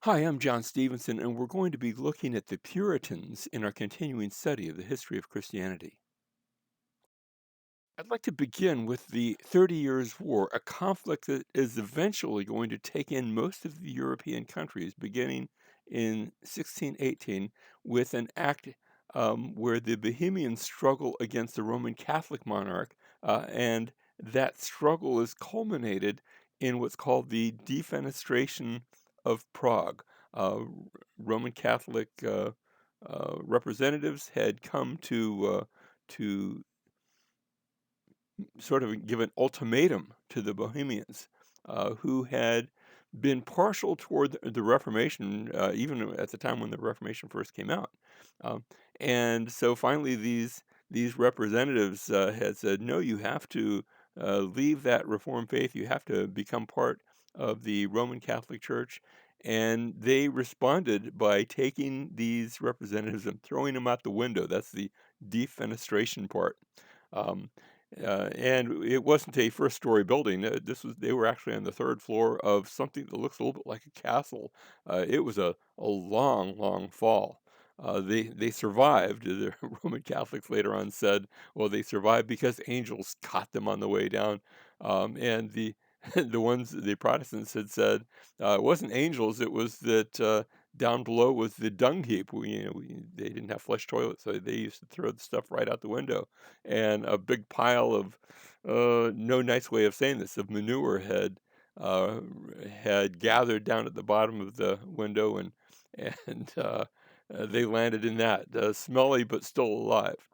Hi, I'm John Stevenson, and we're going to be looking at the Puritans in our continuing study of the history of Christianity. I'd like to begin with the 30 Years' War, a conflict that is eventually going to take in most of the European countries, beginning in 1618 with an act where the Bohemians struggle against the Roman Catholic monarch, and that struggle is culminated in what's called the defenestration of Prague. Roman Catholic representatives had come to sort of give an ultimatum to the Bohemians, who had been partial toward the Reformation, even at the time when the Reformation first came out. Um, and so finally, these representatives had said, "No, you have to leave that Reformed faith. You have to become part of the Roman Catholic Church." And they responded by taking these representatives and throwing them out the window. That's the defenestration part. Um, and it wasn't a first-story building. They were actually on the third floor of something that looks a little bit like a castle. It was a long, long fall. They survived. The Roman Catholics later on said, well, they survived because angels caught them on the way down. And the the Protestants had said, it wasn't angels. It was that down below was the dung heap. They didn't have flush toilets, so they used to throw the stuff right out the window, and a big pile of no nice way of saying this, of manure uh, had gathered down at the bottom of the window, and they landed in that, smelly but still alive.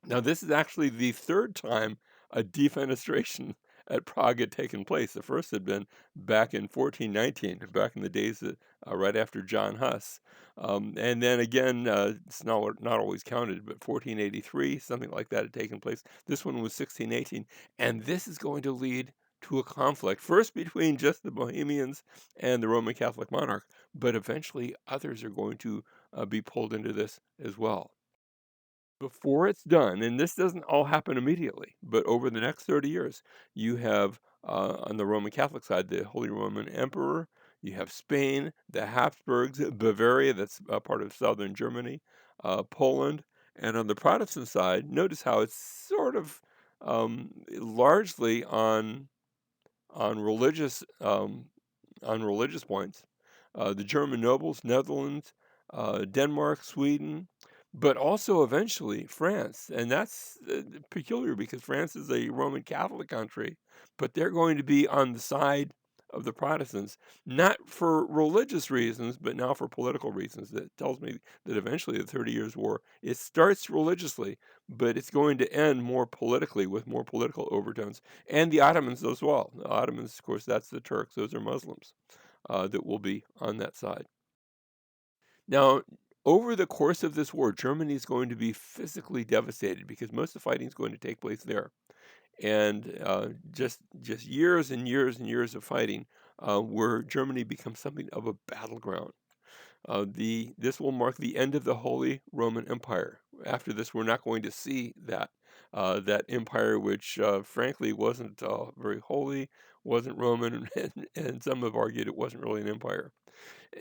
Now, this is actually the third time a defenestration at Prague had taken place. The first had been back in 1419, back in the days right after John Huss. And then again, it's not always counted, but 1483, something like that had taken place. This one was 1618. And this is going to lead to a conflict, first between just the Bohemians and the Roman Catholic monarch, but eventually others are going to be pulled into this as well. Before it's done, and this doesn't all happen immediately, but over the next 30 years, you have, on the Roman Catholic side, the Holy Roman Emperor, you have Spain, the Habsburgs, Bavaria, that's part of southern Germany, Poland, and on the Protestant side, notice how it's sort of largely on religious on religious points. The German nobles, Netherlands, Denmark, Sweden, but also eventually France. And that's peculiar because France is a Roman Catholic country, but they're going to be on the side of the Protestants, not for religious reasons, but now for political reasons. That tells me that eventually the 30 Years' War, it starts religiously, but it's going to end more politically with more political overtones. And the Ottomans as well. The Ottomans, of course, that's the Turks. Those are Muslims that will be on that side. Now, over the course of this war, Germany is going to be physically devastated because most of the fighting is going to take place there, and just years and years and years of fighting, where Germany becomes something of a battleground. The This will mark the end of the Holy Roman Empire. After this, we're not going to see that empire, which frankly wasn't very holy, wasn't Roman, and some have argued it wasn't really an empire.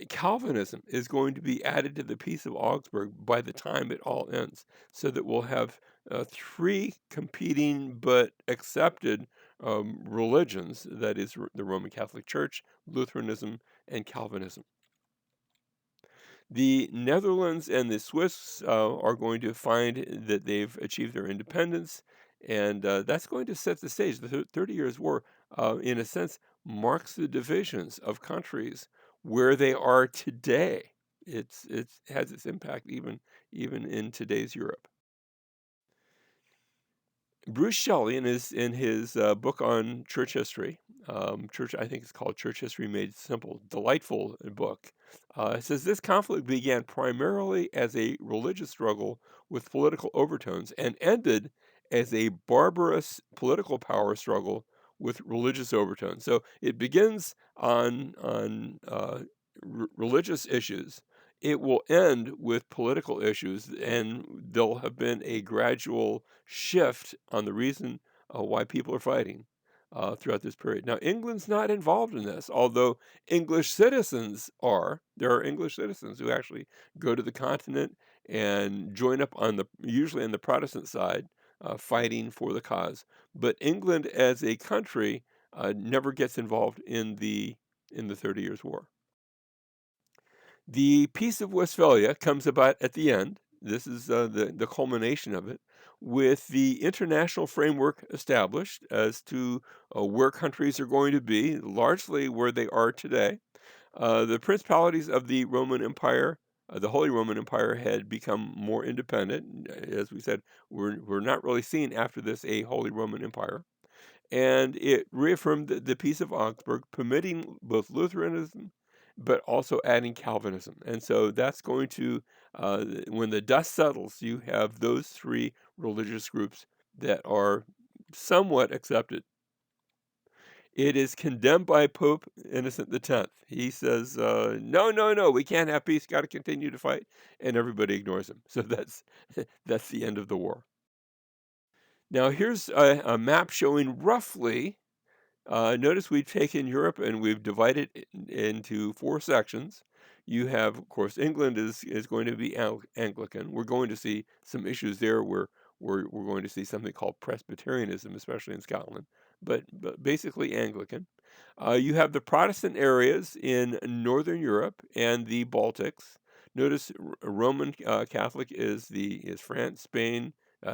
Calvinism is going to be added to the Peace of Augsburg by the time it all ends, so that we'll have three competing but accepted religions, that is, the Roman Catholic Church, Lutheranism, and Calvinism. The Netherlands and the Swiss are going to find that they've achieved their independence, and that's going to set the stage. The 30 Years' War, in a sense, marks the divisions of countries where they are today. It has its impact even in today's Europe. Bruce Shelley, in his book on church history, church I think it's called Church History Made Simple, delightful book, says this conflict began primarily as a religious struggle with political overtones and ended as a barbarous political power struggle with religious overtones. So it begins on religious issues. It will end with political issues, and there'll have been a gradual shift on the reason why people are fighting. throughout this period. Now, England's not involved in this, although English citizens are. There are English citizens who actually go to the continent and join up on usually on the Protestant side, fighting for the cause. But England as a country never gets involved in the 30 Years' War. The Peace of Westphalia comes about at the end. This is the culmination of it, with the international framework established as to where countries are going to be, largely where they are today. The principalities of the Roman Empire, the Holy Roman Empire, had become more independent. As we said, we're not really seeing after this a Holy Roman Empire, and it reaffirmed the Peace of Augsburg, permitting both Lutheranism, but also adding Calvinism. And so that's going to, when the dust settles, you have those three religious groups that are somewhat accepted. It is condemned by Pope Innocent X. He says, "No, no, no, we can't have peace. Got to continue to fight," and everybody ignores him. So that's that's the end of the war. Now here's a map showing roughly. Notice we've taken Europe and we've divided it into four sections. You have, of course, England is going to be Anglican. We're going to see some issues there where we're going to see something called Presbyterianism, especially in Scotland, but basically Anglican. You have the Protestant areas in Northern Europe and the Baltics. Notice Roman Catholic is France, Spain,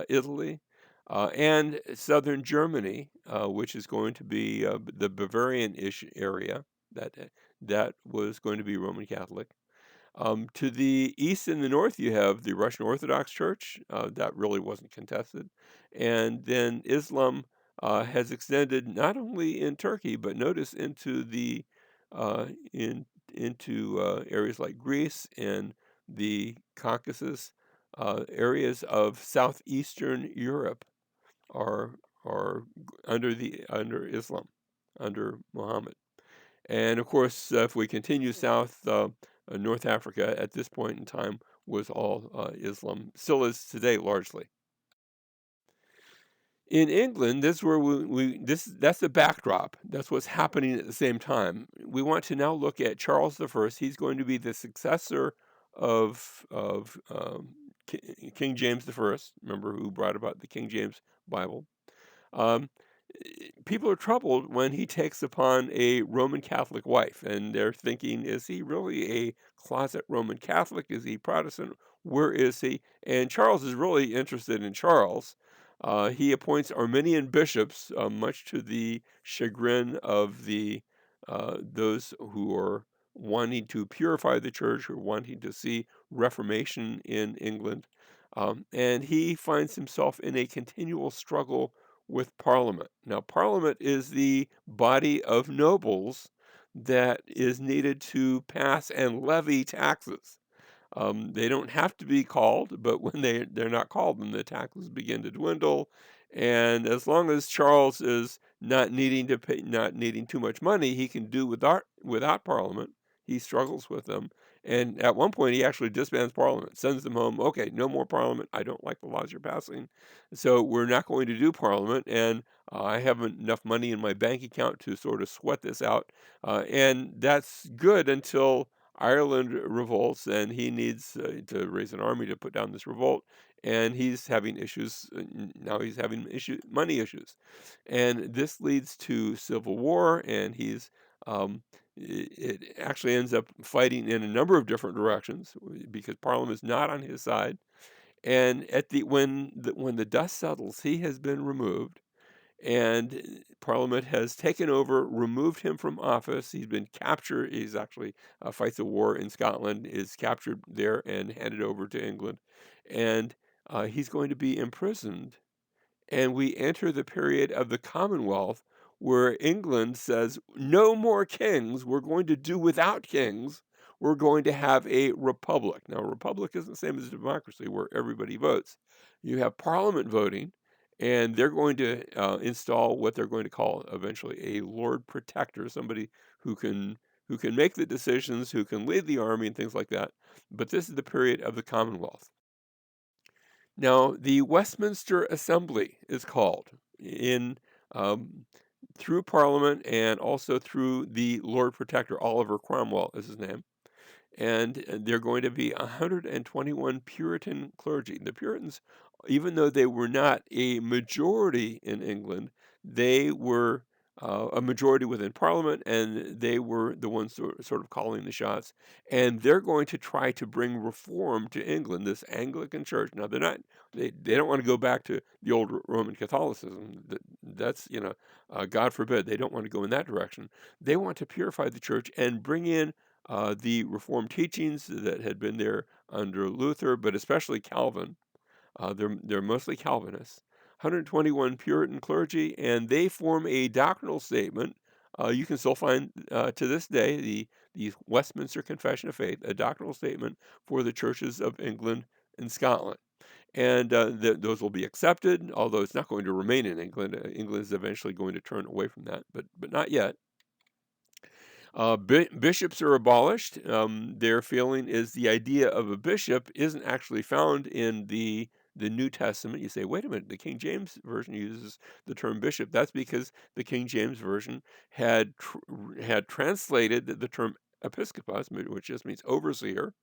Italy, and southern Germany, which is going to be the Bavarian-ish area that was going to be Roman Catholic. To the east and the north, you have the Russian Orthodox Church. That really wasn't contested. And then Islam has extended not only in Turkey, but notice into uh, in, into areas like Greece and the Caucasus, areas of southeastern Europe are under Islam, under Muhammad. And of course, if we continue south, North Africa at this point in time was all Islam, still is today largely. In England, this is where that's the backdrop. That's what's happening at the same time. We want to now look at Charles I. He's going to be the successor of King James I. Remember who brought about the King James Bible. Um, People are troubled when he takes upon a Roman Catholic wife, and they're thinking, is he really a closet Roman Catholic? Is he Protestant? Where is he? And Charles is really interested in Charles. He appoints Arminian bishops, much to the chagrin of the those who are wanting to purify the church or wanting to see Reformation in England. And he finds himself in a continual struggle with Parliament. Now, Parliament is the body of nobles that is needed to pass and levy taxes. They don't have to be called, but when they're not called, then the taxes begin to dwindle. And as long as Charles is not needing to pay, not needing too much money, he can do without Parliament. He struggles with them, and at one point, he actually disbands Parliament, sends them home. Okay, no more Parliament. I don't like the laws you're passing, so we're not going to do Parliament. And I have enough money in my bank account to sort of sweat this out, and that's good until Ireland revolts, and he needs to raise an army to put down this revolt. And he's having issues now. He's having money issues, and this leads to civil war. And it actually ends up fighting in a number of different directions because Parliament is not on his side. And at the when the dust settles, he has been removed and Parliament has taken over, removed him from office. He's been captured. He's actually fights a war in Scotland, is captured there and handed over to England, and he's going to be imprisoned. And we enter the period of the Commonwealth where England says, no more kings. We're going to do without kings. We're going to have a republic. Now, a republic isn't the same as a democracy where everybody votes. You have parliament voting, and they're going to install what they're going to call eventually a Lord Protector, somebody who can who can make the decisions, who can lead the army and things like that. But this is the period of the Commonwealth. Now, the Westminster Assembly is called in um, through Parliament and also through the Lord Protector, Oliver Cromwell is his name. And they're going to be 121 Puritan clergy. The Puritans, even though they were not a majority in England, they were a majority within Parliament, and they were the ones sort of calling the shots. And they're going to try to bring reform to England, this Anglican Church. Now, they don't want to go back to the old Roman Catholicism. That's, God forbid, they don't want to go in that direction. They want to purify the church and bring in the Reformed teachings that had been there under Luther, but especially Calvin. They're mostly Calvinists. 121 Puritan clergy, and they form a doctrinal statement. You can still find to this day the Westminster Confession of Faith, a doctrinal statement for the churches of England and Scotland. And those will be accepted, although it's not going to remain in England. England is eventually going to turn away from that, but not yet. Bishops are abolished. Their feeling is the idea of a bishop isn't actually found in the New Testament. You say, wait a minute, the King James Version uses the term bishop. That's because the King James Version had translated the term episkopos, which just means overseer,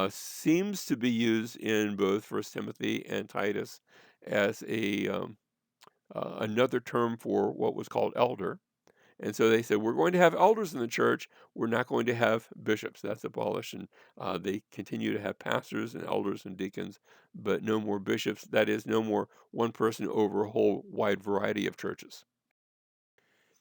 seems to be used in both First Timothy and Titus as another term for what was called elder. And so they said, we're going to have elders in the church. We're not going to have bishops. That's abolished. And they continue to have pastors and elders and deacons, but no more bishops. That is, no more one person over a whole wide variety of churches.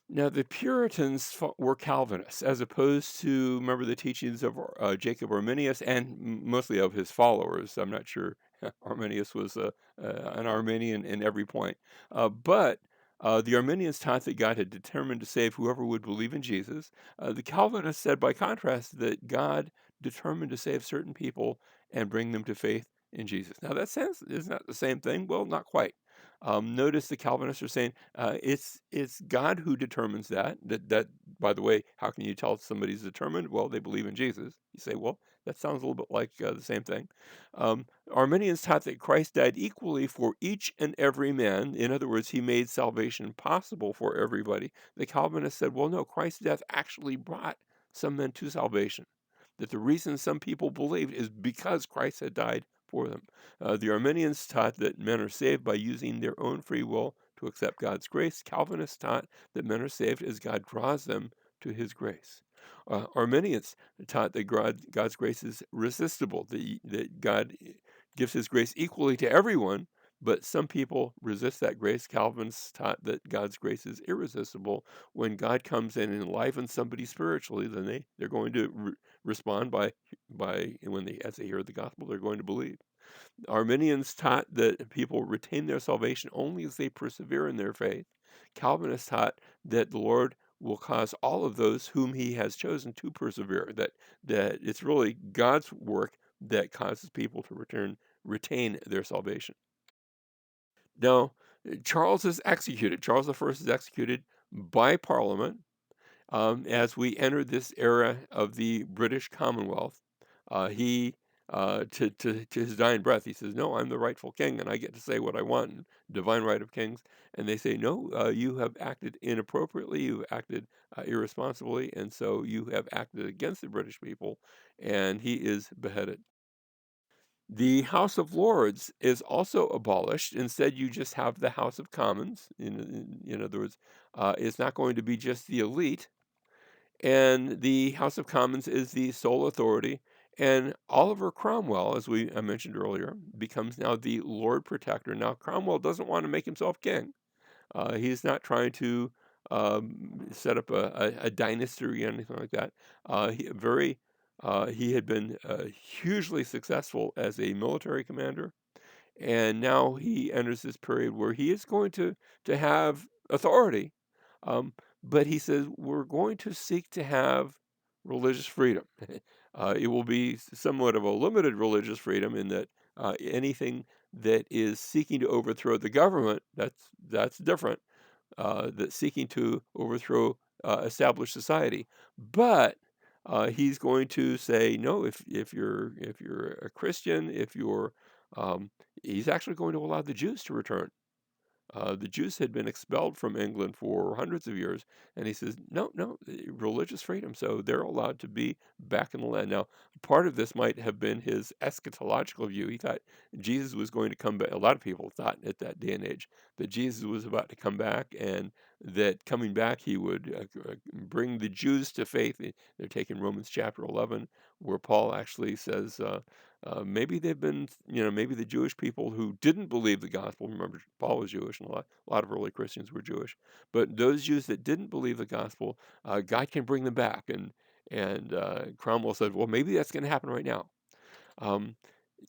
Now, the Puritans were Calvinists, as opposed to, remember, the teachings of Jacob Arminius and mostly of his followers. I'm not sure Arminius was an Arminian in every point. But the Arminians taught that God had determined to save whoever would believe in Jesus. The Calvinists said, by contrast, that God determined to save certain people and bring them to faith in Jesus. Now, that sounds is not the same thing. Well, not quite. Notice the Calvinists are saying it's God who determines that. That, by the way, how can you tell somebody's determined? Well, they believe in Jesus. You say, well, that sounds a little bit like the same thing. Arminians taught that Christ died equally for each and every man. In other words, he made salvation possible for everybody. The Calvinists said, well, no, Christ's death actually brought some men to salvation. That the reason some people believed is because Christ had died for them. The Arminians taught that men are saved by using their own free will to accept God's grace. Calvinists taught that men are saved as God draws them to his grace. Arminians taught that God's grace is resistible, that God gives his grace equally to everyone, but some people resist that grace. Calvinists taught that God's grace is irresistible. When God comes in and enlivens somebody spiritually, then they're going to respond by when they as they hear the gospel, they're going to believe. Arminians taught that people retain their salvation only as they persevere in their faith. Calvinists taught that the Lord will cause all of those whom he has chosen to persevere, that it's really God's work that causes people to retain their salvation. Now, Charles is executed. Charles I is executed by Parliament as we enter this era of the British Commonwealth. He to his dying breath, he says, "No, I'm the rightful king, and I get to say what I want." And divine right of kings, and they say, "No, you have acted inappropriately. You've acted irresponsibly, and so you have acted against the British people." And he is beheaded. The House of Lords is also abolished. Instead, you just have the House of Commons. In other words, it's not going to be just the elite, and the House of Commons is the sole authority. And Oliver Cromwell, as I mentioned earlier, becomes now the Lord Protector. Now, Cromwell doesn't want to make himself king. He's not trying to set up a dynasty or anything like that. He had been hugely successful as a military commander, and now he enters this period where he is going to have authority, um, but he says we're going to seek to have religious freedom. It will be somewhat of a limited religious freedom in that anything that is seeking to overthrow the government, that's different. That seeking to overthrow established society, but he's going to say no. If you're a Christian, if you're he's actually going to allow the Jews to return. The Jews had been expelled from England for hundreds of years, and he says, no, no, religious freedom. So they're allowed to be back in the land. Now, part of this might have been his eschatological view. He thought Jesus was going to come back. A lot of people thought at that day and age that Jesus was about to come back, and that coming back he would bring the Jews to faith. They're taking Romans chapter 11, where Paul actually says, maybe they've been, maybe the Jewish people who didn't believe the gospel. Remember, Paul was Jewish, and a lot of early Christians were Jewish. But those Jews that didn't believe the gospel, God can bring them back. And Cromwell said, well, maybe that's going to happen right now. Um,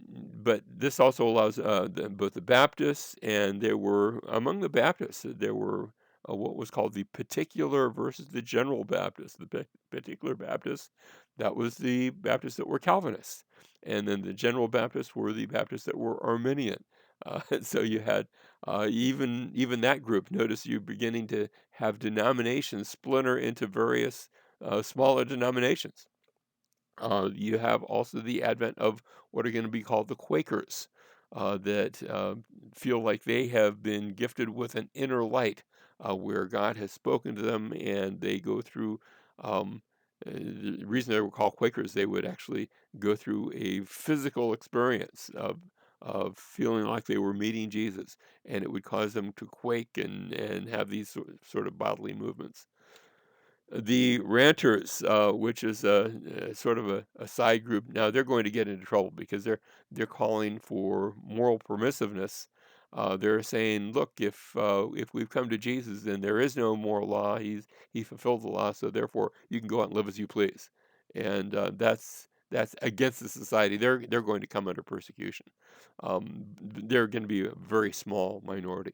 but this also allows both the Baptists, and there were among the Baptists there were what was called the particular versus the general Baptist. The particular Baptists, that was the Baptists that were Calvinists, and then the general Baptists were the Baptists that were Arminian. So you had even that group. Notice you're beginning to have denominations splinter into various smaller denominations. You have also the advent of what are going to be called the Quakers, that feel like they have been gifted with an inner light, where God has spoken to them, and they go through. The reason they were called Quakers, they would actually go through a physical experience of feeling like they were meeting Jesus, and it would cause them to quake and have these sort of bodily movements. The ranters, which is sort of a side group, now they're going to get into trouble because they're calling for moral permissiveness. They're saying, look, if we've come to Jesus, then there is no moral law. He fulfilled the law, so therefore you can go out and live as you please, and that's against the society. They're going to come under persecution. They're going to be a very small minority.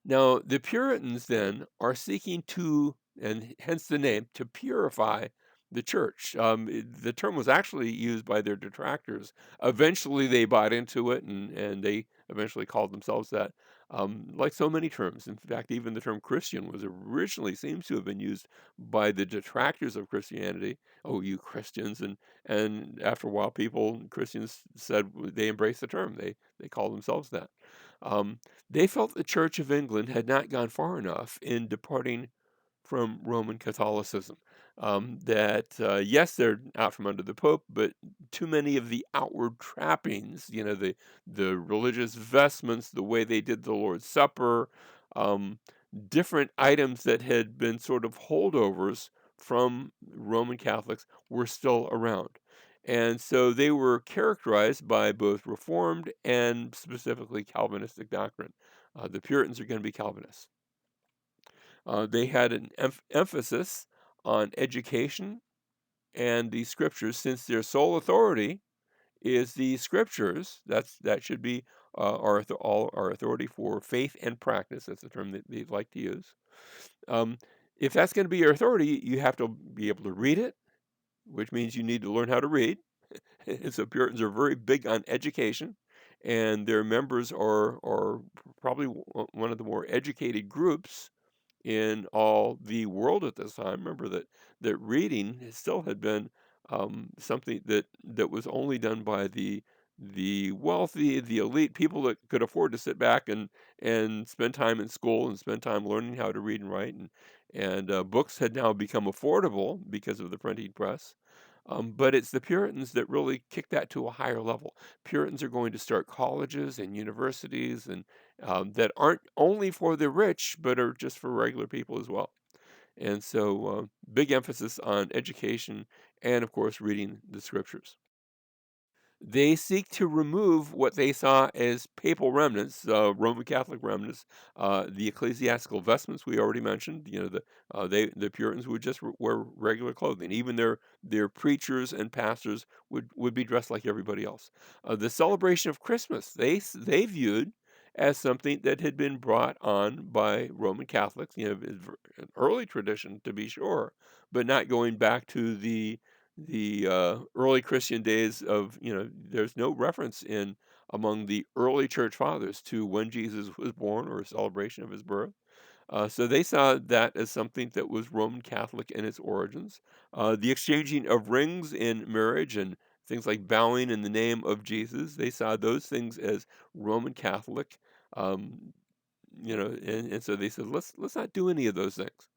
Now, the Puritans then are seeking to, and hence the name, to purify the church. The term was actually used by their detractors. Eventually, they bought into it, and they eventually called themselves that. Like so many terms, in fact, even the term Christian was originally seems to have been used by the detractors of Christianity. Oh, you Christians! And after a while, Christians said they embraced the term. They called themselves that. Um, they felt the Church of England had not gone far enough in departing from Roman Catholicism. That yes, they're out from under the Pope, but too many of the outward trappings, the religious vestments, the way they did the Lord's Supper, um, different items that had been sort of holdovers from Roman Catholics were still around. And so they were characterized by both Reformed and specifically Calvinistic doctrine. The Puritans are going to be Calvinists. They had an emphasis on education and the scriptures, since their sole authority is the scriptures. That should be all our authority for faith and practice. That's the term that they like to use. Um, if that's going to be your authority, you have to be able to read it, which means you need to learn how to read. And so Puritans are very big on education, and their members are probably one of the more educated groups in all the world at this time. Remember that reading still had been something that was only done by the wealthy, the elite, people that could afford to sit back and spend time in school and spend time learning how to read and write. And books had now become affordable because of the printing press. But it's the Puritans that really kick that to a higher level. Puritans are going to start colleges and universities and that aren't only for the rich, but are just for regular people as well. And so, big emphasis on education and, of course, reading the scriptures. They seek to remove what they saw as papal remnants, Roman Catholic remnants, the ecclesiastical vestments we already mentioned. The Puritans would just wear regular clothing. Even their preachers and pastors would be dressed like everybody else. The celebration of Christmas they viewed as something that had been brought on by Roman Catholics. An early tradition to be sure, but not going back to the early Christian days of, there's no reference in among the early church fathers to when Jesus was born or a celebration of his birth. So they saw that as something that was Roman Catholic in its origins. The exchanging of rings in marriage and things like bowing in the name of Jesus, they saw those things as Roman Catholic. and so they said, let's not do any of those things.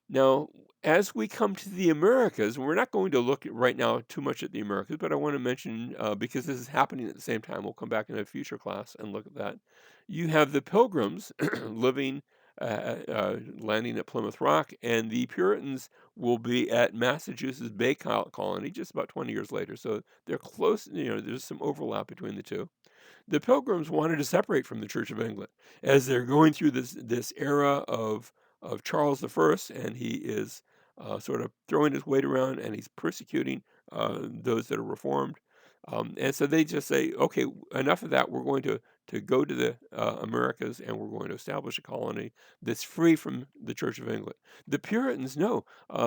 Now, as we come to the Americas, we're not going to look right now too much at the Americas, but I want to mention, because this is happening at the same time, we'll come back in a future class and look at that. You have the Pilgrims living, landing at Plymouth Rock, and the Puritans will be at Massachusetts Bay Colony just about 20 years later. So they're close, there's some overlap between the two. The Pilgrims wanted to separate from the Church of England as they're going through this era of Charles I, and he is sort of throwing his weight around, and he's persecuting those that are reformed. And so they just say, okay, enough of that. We're going to go to the Americas, and we're going to establish a colony that's free from the Church of England. The Puritans, no,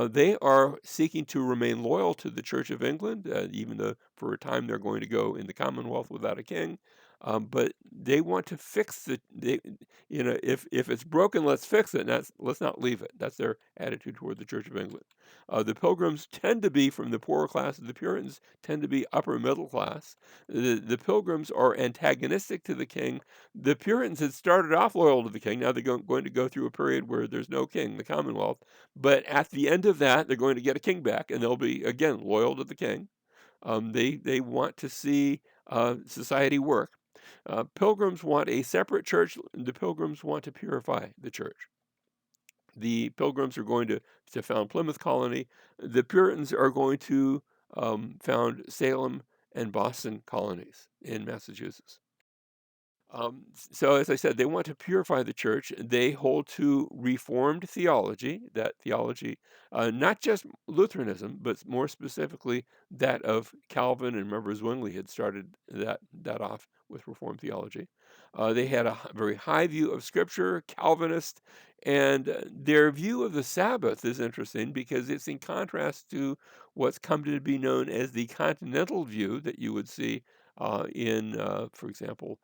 they are seeking to remain loyal to the Church of England, even though for a time they're going to go in the Commonwealth without a king. But they want to fix if it's broken, let's fix it. And let's not leave it. That's their attitude toward the Church of England. The Pilgrims tend to be from the poorer class. The Puritans tend to be upper middle class. The Pilgrims are antagonistic to the king. The Puritans had started off loyal to the king. Now they're going to go through a period where there's no king, the Commonwealth. But at the end of that, they're going to get a king back, and they'll be again loyal to the king. They want to see society work. Pilgrims want a separate church. The Pilgrims want to purify the church. The Pilgrims are going to found Plymouth Colony. The Puritans are going to found Salem and Boston colonies in Massachusetts. So, as I said, they want to purify the church. They hold to Reformed theology, that theology, not just Lutheranism, but more specifically that of Calvin. And remember, Zwingli had started that off with Reformed theology. They had a very high view of Scripture, Calvinist, and their view of the Sabbath is interesting because it's in contrast to what's come to be known as the continental view that you would see for example,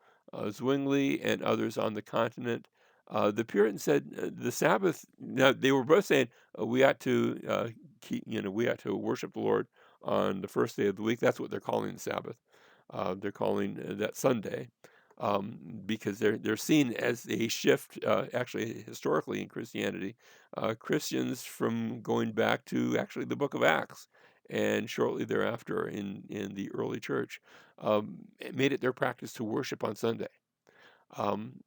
Zwingli and others on the continent. The Puritans said the Sabbath. Now they were both saying we ought to we ought to worship the Lord on the first day of the week. That's what they're calling the Sabbath. They're calling that Sunday because they're seen as a shift. Actually, historically in Christianity, Christians from going back to actually the Book of Acts and shortly thereafter in the early church, made it their practice to worship on Sunday. Um,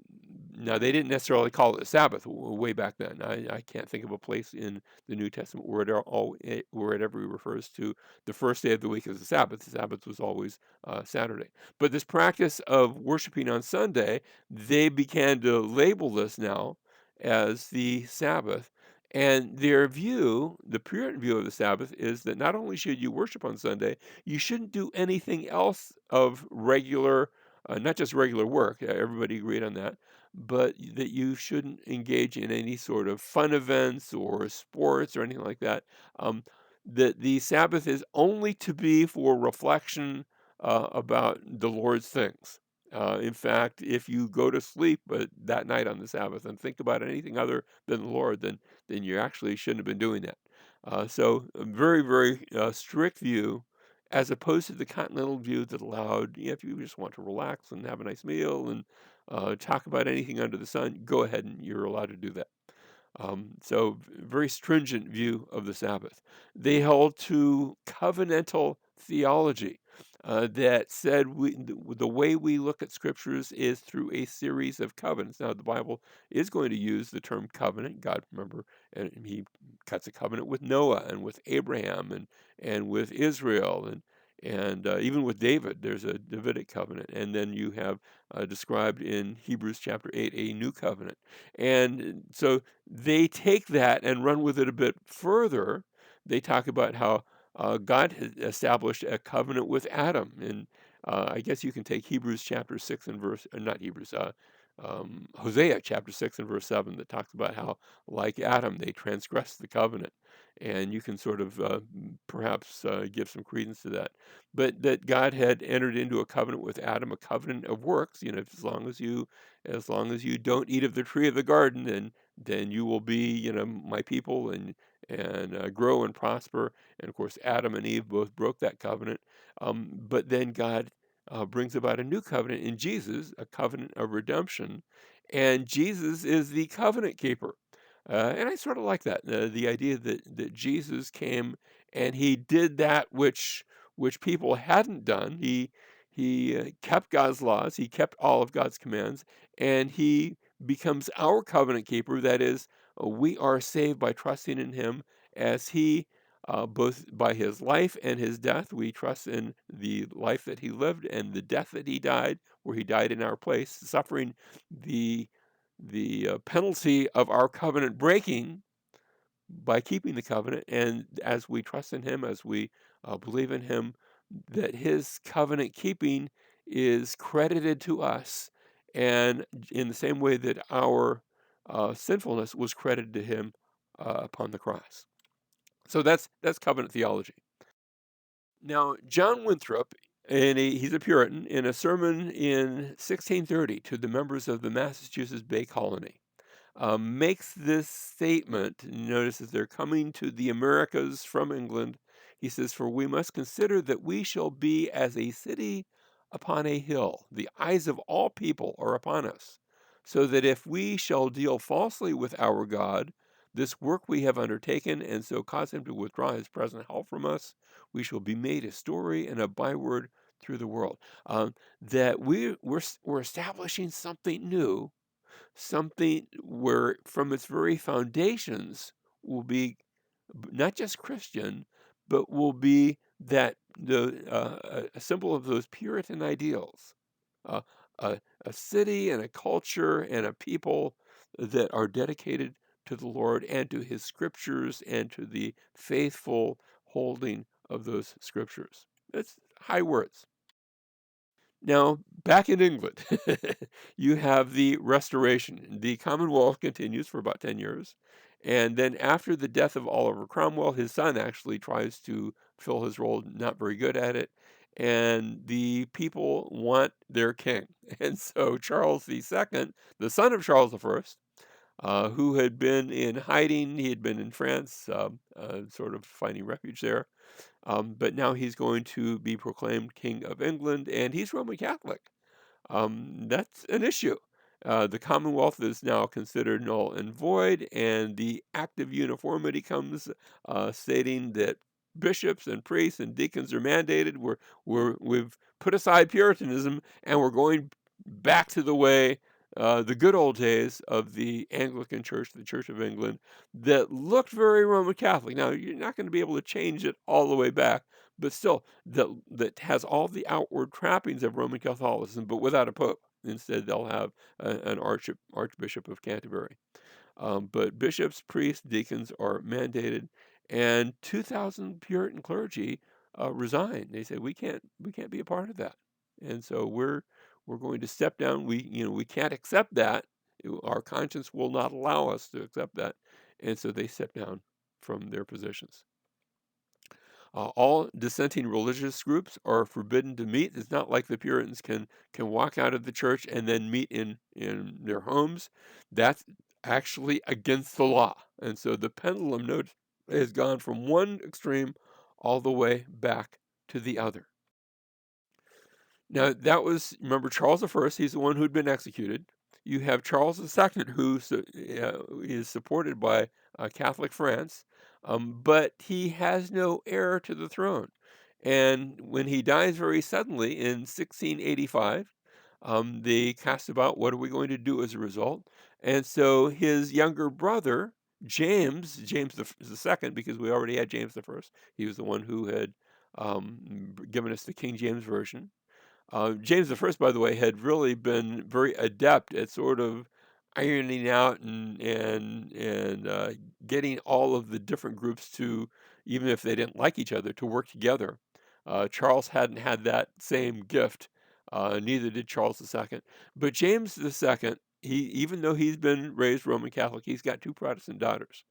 Now, they didn't necessarily call it a Sabbath way back then. I can't think of a place in the New Testament where it ever refers to the first day of the week as a Sabbath. The Sabbath was always Saturday. But this practice of worshiping on Sunday, they began to label this now as the Sabbath. And their view, the Puritan view of the Sabbath, is that not only should you worship on Sunday, you shouldn't do anything else of regular, not just regular work. Everybody agreed on that, but that you shouldn't engage in any sort of fun events or sports or anything like that. Um, that the Sabbath is only to be for reflection about the Lord's things. In fact, if you go to sleep that night on the Sabbath and think about anything other than the Lord, then you actually shouldn't have been doing that. So, a very, very strict view, as opposed to the continental view that allowed, if you just want to relax and have a nice meal and talk about anything under the sun, go ahead and you're allowed to do that. Very stringent view of the Sabbath. They held to covenantal theology that said the way we look at scriptures is through a series of covenants. Now, the Bible is going to use the term covenant. God, remember, and he cuts a covenant with Noah and with Abraham and with Israel and even with David. There's a Davidic covenant, and then you have described in Hebrews chapter 8 a new covenant. And so they take that and run with it a bit further. They talk about how God has established a covenant with Adam. And I guess you can take Hebrews chapter 6 and not Hebrews, Hosea chapter 6 and verse 7 that talks about how, like Adam, they transgressed the covenant. And you can sort of perhaps give some credence to that. But that God had entered into a covenant with Adam, a covenant of works. As long as you don't eat of the tree of the garden, then you will be, my people and grow and prosper. And of course, Adam and Eve both broke that covenant. But then God brings about a new covenant in Jesus, a covenant of redemption. and Jesus is the covenant keeper. And I sort of like that, the idea that Jesus came and he did that which people hadn't done. He kept God's laws, he kept all of God's commands, and he becomes our covenant keeper. That is, we are saved by trusting in him as he both by his life and his death. We trust in the life that he lived and the death that he died, where he died in our place, suffering the penalty of our covenant breaking by keeping the covenant. And as we trust in him, as we believe in him, that his covenant keeping is credited to us, and in the same way that our sinfulness was credited to him upon the cross. So that's covenant theology. Now, John Winthrop, he's a Puritan, in a sermon in 1630 to the members of the Massachusetts Bay Colony, makes this statement. Notice that they're coming to the Americas from England. He says, "For we must consider that we shall be as a city upon a hill. The eyes of all people are upon us. So that if we shall deal falsely with our God, this work we have undertaken, and so cause him to withdraw his present help from us, we shall be made a story and a byword through the world." That we're establishing something new, something where from its very foundations will be not just Christian, but will be that a symbol of those Puritan ideals, uh, a city and a culture and a people that are dedicated to the Lord and to His scriptures and to the faithful holding of those scriptures. That's high words. Now, back in England, you have the Restoration. The Commonwealth continues for about 10 years. And then after the death of Oliver Cromwell, his son actually tries to fill his role, not very good at it. And the people want their king. And so Charles II, the son of Charles I, who had been in hiding, he had been in France, sort of finding refuge there, but now he's going to be proclaimed King of England, and he's Roman Catholic. That's an issue. The Commonwealth is now considered null and void, and the Act of Uniformity comes stating that bishops and priests and deacons are mandated. We've put aside Puritanism, and we're going back to the way, the good old days of the Anglican Church, the Church of England, that looked very Roman Catholic. Now, you're not going to be able to change it all the way back, but still, that has all the outward trappings of Roman Catholicism, but without a pope. Instead, they'll have an archbishop of Canterbury. But bishops, priests, deacons are mandated, and 2,000 Puritan clergy resigned. They said we can't be a part of that, and so we're going to step down. We can't accept that. Our conscience will not allow us to accept that, and so they step down from their positions. All dissenting religious groups are forbidden to meet. It's not like the Puritans can walk out of the church and then meet in their homes. That's actually against the law. And so the pendulum note has gone from one extreme all the way back to the other. Now, that was, remember, Charles I, he's the one who'd been executed. You have Charles II, who is supported by Catholic France, but he has no heir to the throne. And when he dies very suddenly in 1685, they cast about what are we going to do as a result. And so his younger brother, James the second, because we already had James the first, he was the one who had given us the King James Version. James the First, by the way, had really been very adept at sort of ironing out and getting all of the different groups to, even if they didn't like each other, to work together. Charles hadn't had that same gift. Neither did Charles II. But James II, even though he's been raised Roman Catholic, he's got two Protestant daughters.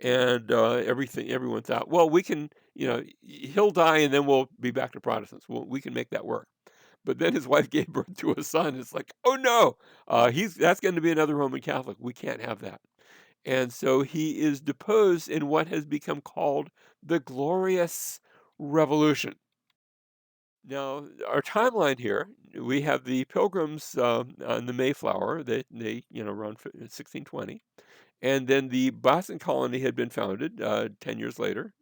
And everyone thought, well, we can, he'll die and then we'll be back to Protestants. Well, we can make that work. But then his wife gave birth to a son. It's like, oh no, that's going to be another Roman Catholic. We can't have that. And so he is deposed in what has become called the Glorious Revolution. Now, our timeline here, we have the Pilgrims on the Mayflower. They around 1620. And then the Boston colony had been founded 10 years later.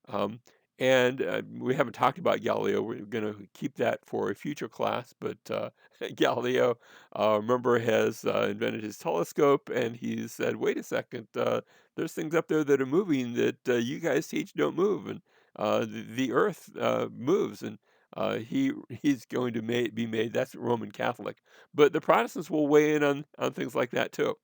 Um, and we haven't talked about Galileo. We're going to keep that for a future class. But Galileo, remember, has invented his telescope. And he said, wait a second, there's things up there that are moving that you guys teach don't move. And the earth moves. And he's going to be made, that's Roman Catholic. But the Protestants will weigh in on things like that too.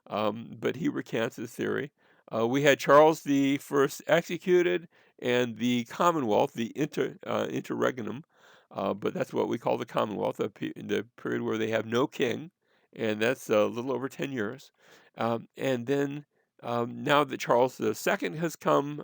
But he recants his theory. We had Charles the First executed, and the Commonwealth, the interregnum, but that's what we call the Commonwealth, the period where they have no king, and that's a little over 10 years. And then now that Charles the Second has come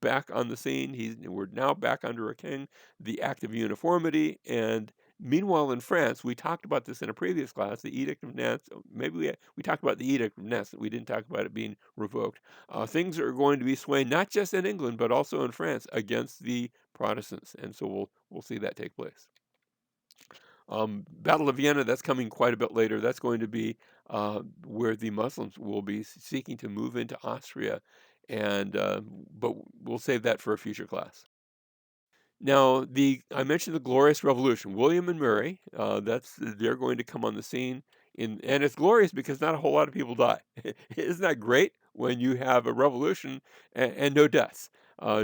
back on the scene, we're now back under a king, the Act of Uniformity, and meanwhile, in France, we talked about this in a previous class, the Edict of Nantes. Maybe we talked about the Edict of Nantes. We didn't talk about it being revoked. Things are going to be swaying not just in England but also in France against the Protestants, and so we'll see that take place. Battle of Vienna, that's coming quite a bit later. That's going to be where the Muslims will be seeking to move into Austria, and but we'll save that for a future class. Now, I mentioned the Glorious Revolution. William and Mary, they're going to come on the scene, and it's glorious because not a whole lot of people die. Isn't that great when you have a revolution and no deaths?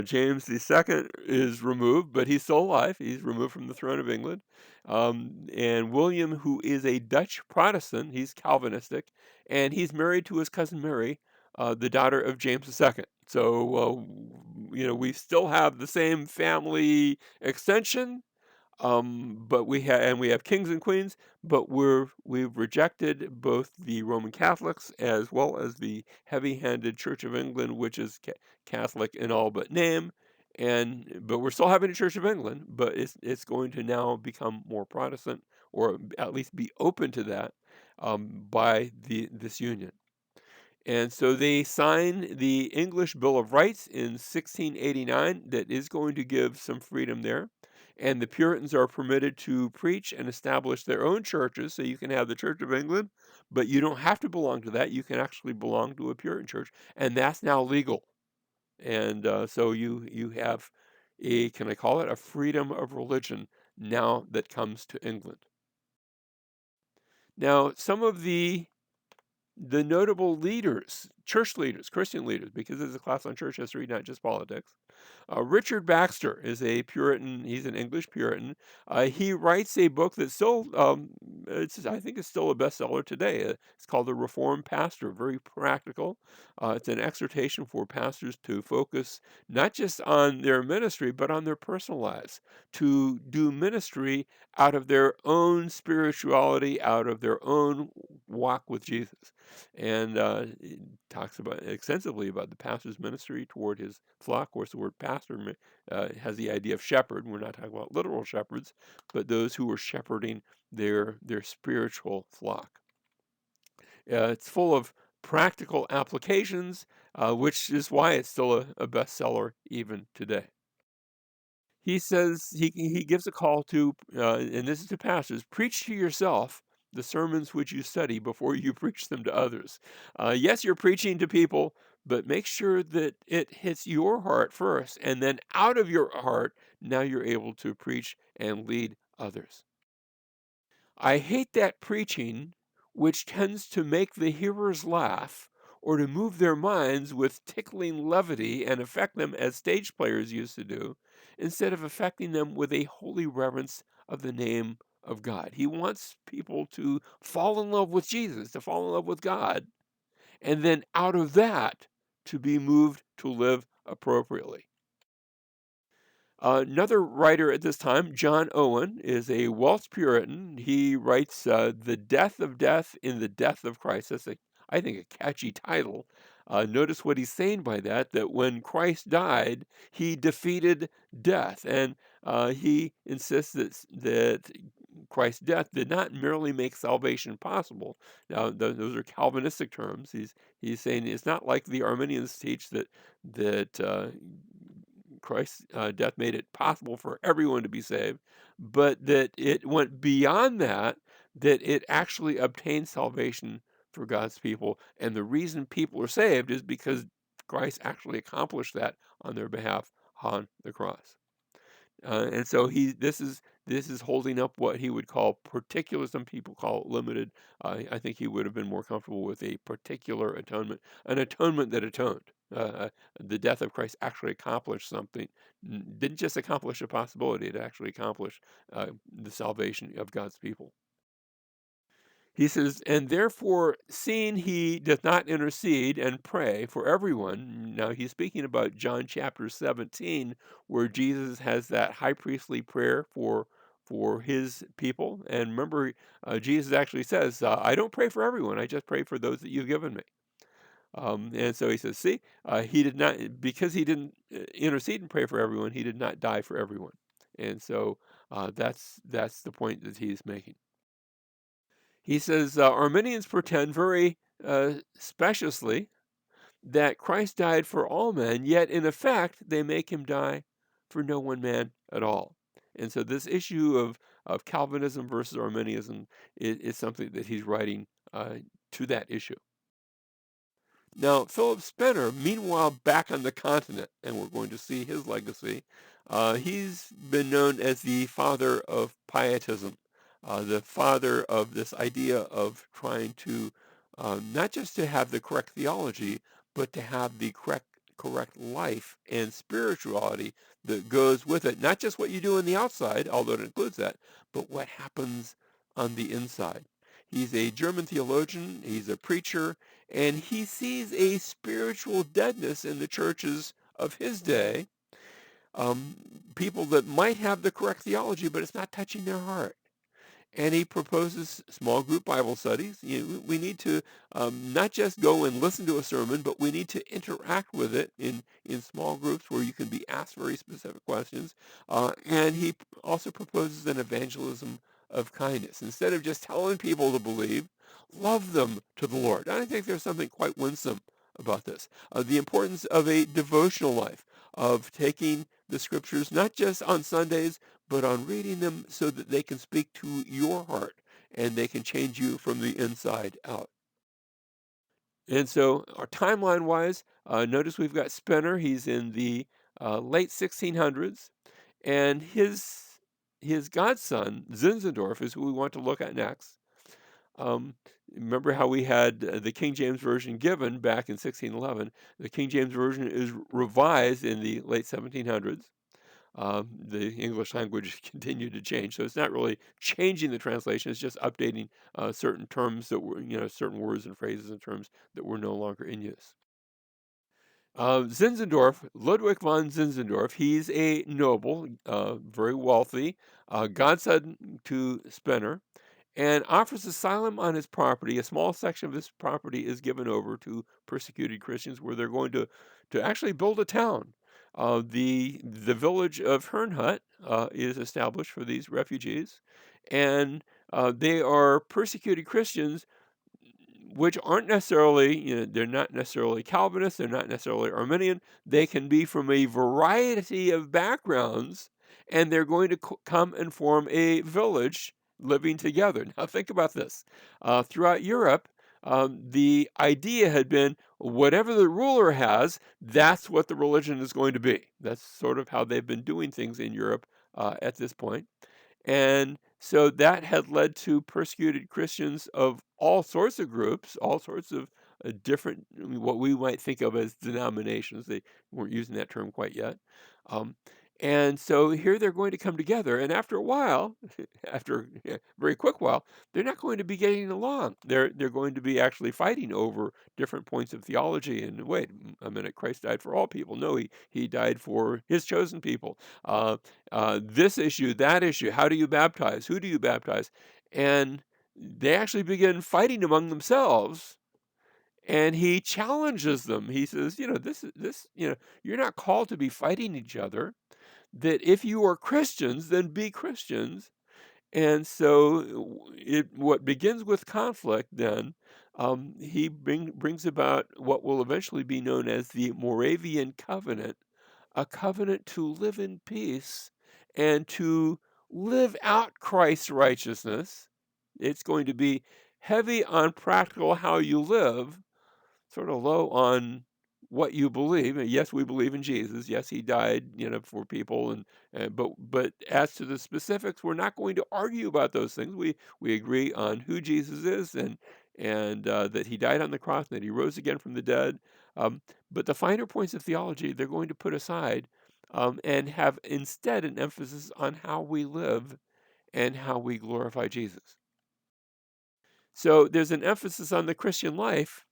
James II is removed, but he's still alive. He's removed from the throne of England. And William, who is a Dutch Protestant, he's Calvinistic, and he's married to his cousin Mary, the daughter of James II. So, we still have the same family extension, but we have kings and queens, but we've rejected both the Roman Catholics as well as the heavy-handed Church of England, which is Catholic in all but name. But we're still having a Church of England, but it's going to now become more Protestant, or at least be open to that by this union. And so they sign the English Bill of Rights in 1689 that is going to give some freedom there. And the Puritans are permitted to preach and establish their own churches. So you can have the Church of England, but you don't have to belong to that. You can actually belong to a Puritan church, and that's now legal. And so you have can I call it a freedom of religion now that comes to England. Now, some of the notable leaders, church leaders, Christian leaders, because this is a class on church history, not just politics. Richard Baxter is a Puritan. He's an English Puritan. He writes a book that's still, I think it's still a bestseller today. It's called The Reformed Pastor, very practical. It's an exhortation for pastors to focus not just on their ministry, but on their personal lives, to do ministry out of their own spirituality, out of their own walk with Jesus. And it talks about extensively about the pastor's ministry toward his flock. Of course, the word pastor has the idea of shepherd. We're not talking about literal shepherds, but those who were shepherding their spiritual flock. It's full of practical applications, which is why it's still a bestseller even today. He says he gives a call to, and this is to pastors, preach to yourself the sermons which you study before you preach them to others. Yes, you're preaching to people, but make sure that it hits your heart first, and then out of your heart, now you're able to preach and lead others. I hate that preaching which tends to make the hearers laugh or to move their minds with tickling levity and affect them as stage players used to do, instead of affecting them with a holy reverence of the name of God. He wants people to fall in love with Jesus, to fall in love with God, and then out of that, to be moved to live appropriately. Another writer at this time, John Owen, is a Welsh Puritan. He writes The Death of Death in the Death of Christ. That's, I think, a catchy title. Notice what he's saying by that when Christ died, he defeated death. And he insists that Christ's death did not merely make salvation possible. Now, those are Calvinistic terms. He's saying it's not like the Arminians teach that Christ's death made it possible for everyone to be saved, but that it went beyond that, that it actually obtained salvation for God's people. And the reason people are saved is because Christ actually accomplished that on their behalf on the cross. And so this is holding up what he would call particular. Some people call it limited. I think he would have been more comfortable with a particular atonement, an atonement that atoned. The death of Christ actually accomplished something. Didn't just accomplish a possibility; it actually accomplished the salvation of God's people. He says, and therefore, seeing he doth not intercede and pray for everyone. Now, he's speaking about John chapter 17, where Jesus has that high priestly prayer for his people. And remember, Jesus actually says, I don't pray for everyone, I just pray for those that you've given me. And so he says, see, he did not, because he didn't intercede and pray for everyone, he did not die for everyone. And so that's the point that he's making. He says, Arminians pretend very speciously that Christ died for all men, yet in effect they make him die for no one man at all. And so this issue of Calvinism versus Arminianism is something that he's writing to that issue. Now, Philip Spener, meanwhile, back on the continent, and we're going to see his legacy. He's been known as the father of pietism, the father of this idea of trying to not just to have the correct theology, but to have the correct life and spirituality that goes with it. Not just what you do on the outside, although it includes that, but what happens on the inside. He's a German theologian. He's a preacher. And he sees a spiritual deadness in the churches of his day. Um, People that might have the correct theology, but it's not touching their heart. And he proposes small group Bible studies. We need to not just go and listen to a sermon, but we need to interact with it in small groups where you can be asked very specific questions. And he also proposes an evangelism of kindness. Instead of just telling people to believe, love them to the Lord. And I think there's something quite winsome about this. The importance of a devotional life, of taking the scriptures not just on Sundays, but on reading them so that they can speak to your heart and they can change you from the inside out. And so, our timeline wise, notice we've got Spener. He's in the late 1600s, and his godson Zinzendorf is who we want to look at next. Um, Remember how we had the King James Version given back in 1611? The King James Version is revised in the late 1700s. The English language continued to change, so it's not really changing the translation. It's just updating certain terms that were, certain words and phrases and terms that were no longer in use. Zinzendorf, Ludwig von Zinzendorf, he's a noble, very wealthy, godson to Spener, and offers asylum on his property. A small section of his property is given over to persecuted Christians, where they're going to actually build a town. The village of Herrnhut is established for these refugees, and they are persecuted Christians which aren't necessarily, they're not necessarily Calvinist, they're not necessarily Arminian. They can be from a variety of backgrounds, and they're going to come and form a village living together. Now, think about this. Throughout Europe, the idea had been whatever the ruler has, that's what the religion is going to be. That's sort of how they've been doing things in Europe at this point. And so that had led to persecuted Christians of all sorts of groups, all sorts of different, what we might think of as denominations. They weren't using that term quite yet. Um, and so here they're going to come together. And after a while, after a very quick while, they're not going to be getting along. They're going to be actually fighting over different points of theology. And wait a minute, Christ died for all people. No, he died for his chosen people. This issue, that issue, how do you baptize? Who do you baptize? And they actually begin fighting among themselves. And he challenges them. He says, you're not called to be fighting each other. That if you are Christians, then be Christians. And so what begins with conflict then, he brings about what will eventually be known as the Moravian Covenant, a covenant to live in peace and to live out Christ's righteousness. It's going to be heavy on practical how you live, sort of low on what you believe. And yes, we believe in Jesus. Yes, he died, for people, but as to the specifics, we're not going to argue about those things. We agree on who Jesus is and that he died on the cross and that he rose again from the dead. But the finer points of theology, they're going to put aside and have instead an emphasis on how we live and how we glorify Jesus. So there's an emphasis on the Christian life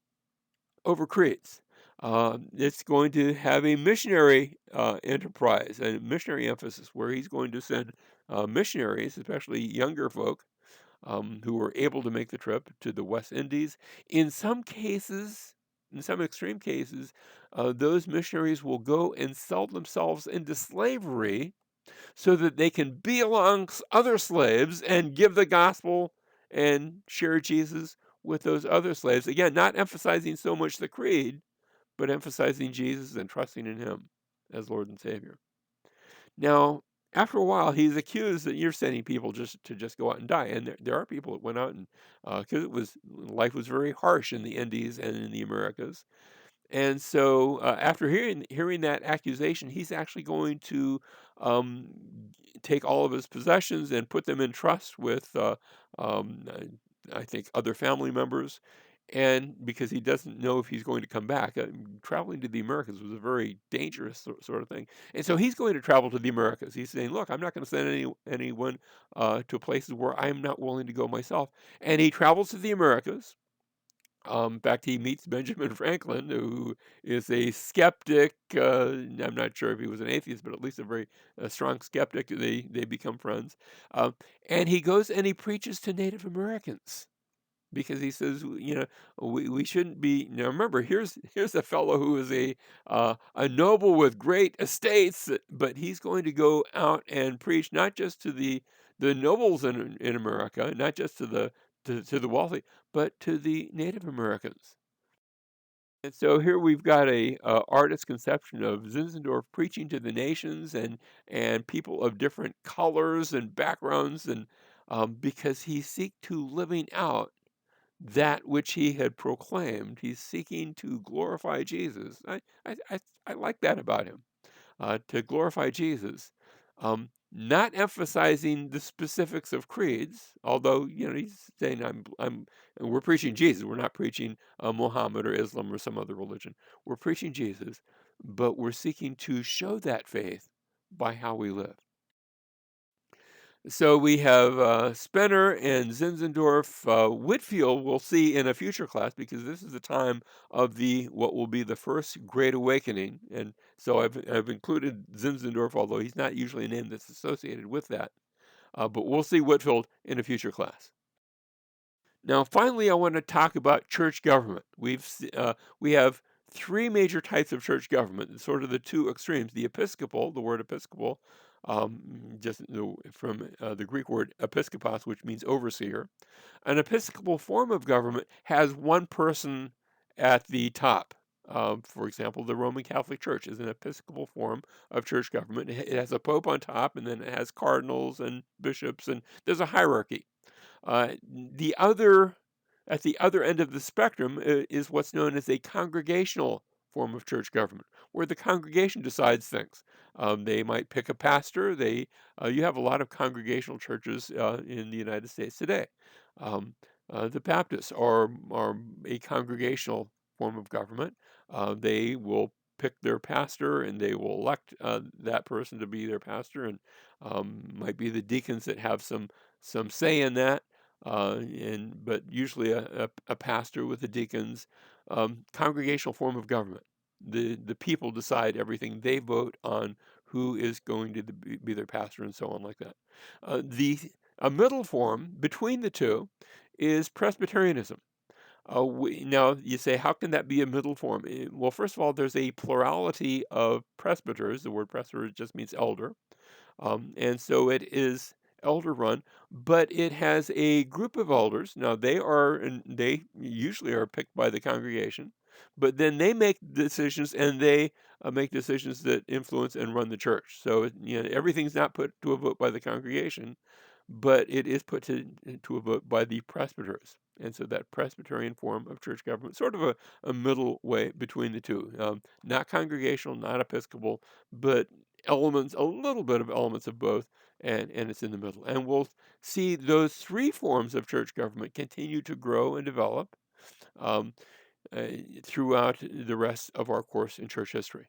over creeds. It's going to have a missionary enterprise, a missionary emphasis, where he's going to send missionaries, especially younger folk, who are able to make the trip to the West Indies. In some cases, in some extreme cases, those missionaries will go and sell themselves into slavery so that they can be amongst other slaves and give the gospel and share Jesus with those other slaves. Again, not emphasizing so much the creed, but emphasizing Jesus and trusting in him as Lord and Savior. Now, after a while, he's accused that you're sending people just go out and die, and there are people that went out and because it was life was very harsh in the Indies and in the Americas, and so, after hearing that accusation, he's actually going to um, take all of his possessions and put them in trust with, I think, other family members, and because he doesn't know if he's going to come back. Traveling to the Americas was a very dangerous sort of thing, and so he's going to travel to the Americas. He's saying, "Look, I'm not going to send anyone to places where I'm not willing to go myself," and he travels to the Americas. In fact, he meets Benjamin Franklin, who is a skeptic. I'm not sure if he was an atheist, but at least a very strong skeptic. They become friends, and he goes and he preaches to Native Americans because he says, we shouldn't be. Now, remember, here's a fellow who is a noble with great estates, but he's going to go out and preach not just to the nobles in America, not just to the wealthy, but to the Native Americans. And so here we've got a artist's conception of Zinzendorf preaching to the nations and people of different colors and backgrounds, and because he seek to living out that which he had proclaimed. He's seeking to glorify Jesus. I like that about him, to glorify Jesus, not emphasizing the specifics of creeds. Although he's saying and we're preaching Jesus. We're not preaching Muhammad or Islam or some other religion. We're preaching Jesus, but we're seeking to show that faith by how we live. So we have Spener and Zinzendorf. Whitfield we'll see in a future class because this is the time of the what will be the first Great Awakening, and so I've included Zinzendorf, although he's not usually a name that's associated with that. But we'll see Whitfield in a future class. Now, finally, I want to talk about church government. We have three major types of church government, sort of the two extremes. The Episcopal, the word Episcopal, from the Greek word episkopos, which means overseer. An Episcopal form of government has one person at the top. For example, the Roman Catholic Church is an Episcopal form of church government. It has a pope on top, and then it has cardinals and bishops, and there's a hierarchy. The other At the other end of the spectrum is what's known as a congregational form of church government, where the congregation decides things. They might pick a pastor. You have a lot of congregational churches in the United States today. Um, the Baptists are a congregational form of government. They will pick their pastor and they will elect that person to be their pastor, and might be the deacons that have some say in that, but usually a pastor with the deacons. Congregational form of government. The people decide everything. They vote on who is going to be their pastor and so on like that. The A middle form between the two is Presbyterianism. Now you say, how can that be a middle form? Well, first of all, there's a plurality of presbyters. The word presbyter just means elder. And so it is elder run, but it has a group of elders. Now they usually are picked by the congregation, but then they make decisions, and they make decisions that influence and run the church. So, everything's not put to a vote by the congregation, but it is put to a vote by the presbyters. And so that Presbyterian form of church government, sort of a middle way between the two, not congregational, not Episcopal, but elements, a little bit of elements of both, and it's in the middle. And we'll see those three forms of church government continue to grow and develop um, uh, throughout the rest of our course in church history.